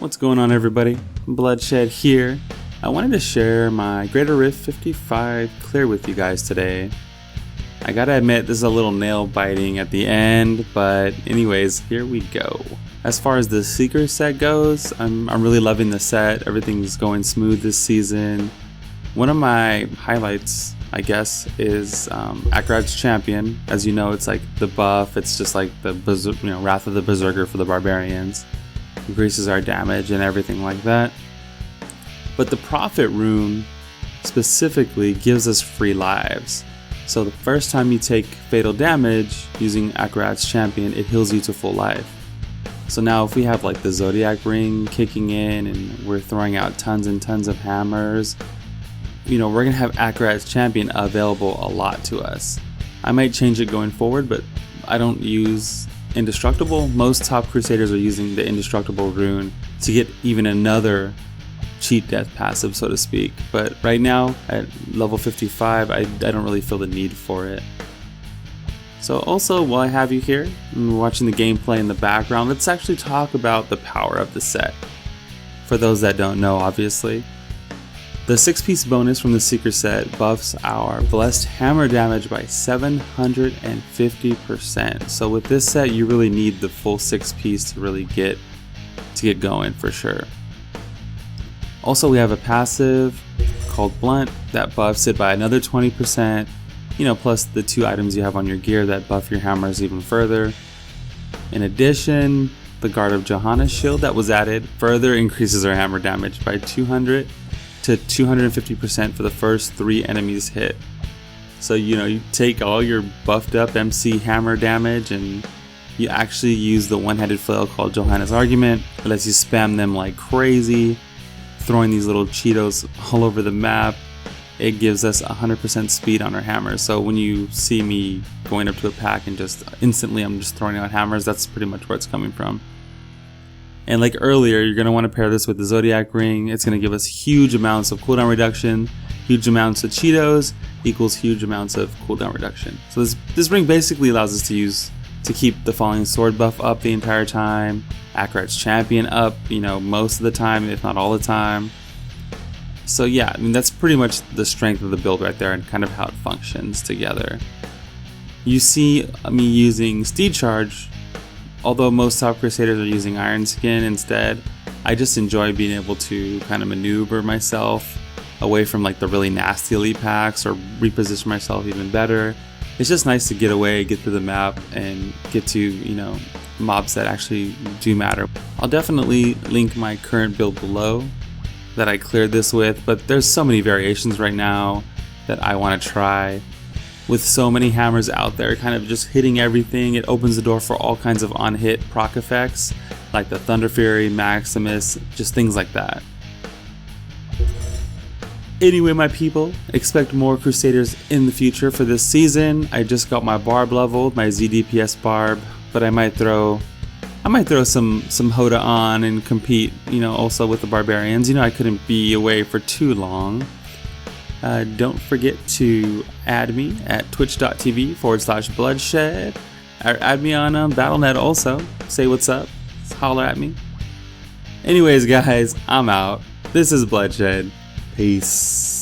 What's going on, everybody? Bloodshed here. I wanted to share my Greater Rift 55 clear with you guys today. I gotta admit, this is a little nail biting at the end, but anyways, here we go. As far as the Seeker set goes, I'm really loving the set. Everything's going smooth this season. One of my highlights, I guess, is Akrad's Champion. As you know, it's like the buff. It's just like the Wrath of the Berserker for the barbarians. Increases our damage and everything like that. But the Prophet rune specifically gives us free lives. So the first time you take fatal damage using Akrad's Champion, it heals you to full life. So now if we have like the Zodiac ring kicking in and we're throwing out tons and tons of hammers, we're gonna have Akrad's Champion available a lot to us. I might change it going forward, but I don't use Indestructible. Most top Crusaders are using the Indestructible rune to get even another cheat death passive, so to speak. But right now at level 55, I don't really feel the need for it. So also, while I have you here and we're watching the gameplay in the background, let's actually talk about the power of the set. For those that don't know, obviously, the 6-piece bonus from the Seeker set buffs our blessed hammer damage by 750%. So with this set, you really need the full 6-piece to really get going for sure. Also, we have a passive called Blunt that buffs it by another 20%, plus the 2 items you have on your gear that buff your hammers even further. In addition, the Guard of Johanna's shield that was added further increases our hammer damage by 200 to 250% for the first 3 enemies hit. So you take all your buffed up MC hammer damage and you actually use the one-handed flail called Johanna's Argument. It lets you spam them like crazy, throwing these little Cheetos all over the map. It gives us 100% speed on our hammers. So when you see me going up to a pack and just instantly I'm just throwing out hammers, that's pretty much where it's coming from. And like earlier, you're going to want to pair this with the Zodiac ring. It's going to give us huge amounts of cooldown reduction. Huge amounts of Cheetos equals huge amounts of cooldown reduction. So this ring basically allows us to keep the Falling Sword buff up the entire time. Akrad's Champion up, most of the time, if not all the time. So yeah, that's pretty much the strength of the build right there and kind of how it functions together. You see me using Steed Charge. Although most top Crusaders are using Iron Skin instead, I just enjoy being able to kind of maneuver myself away from like the really nasty elite packs or reposition myself even better. It's just nice to get away, get through the map, and get to, mobs that actually do matter. I'll definitely link my current build below that I cleared this with, but there's so many variations right now that I want to try. With so many hammers out there kind of just hitting everything, it opens the door for all kinds of on-hit proc effects like the ThunderFury, Maximus, just things like that. Anyway, my people, expect more Crusaders in the future for this season. I just got my barb leveled, my ZDPS barb, but I might throw some Hoda on and compete, also with the barbarians. I couldn't be away for too long. Don't forget to add me at twitch.tv/bloodshed, or add me on Battle.net also. Say what's up, holler at me. Anyways, guys, I'm out. This is Bloodshed. Peace.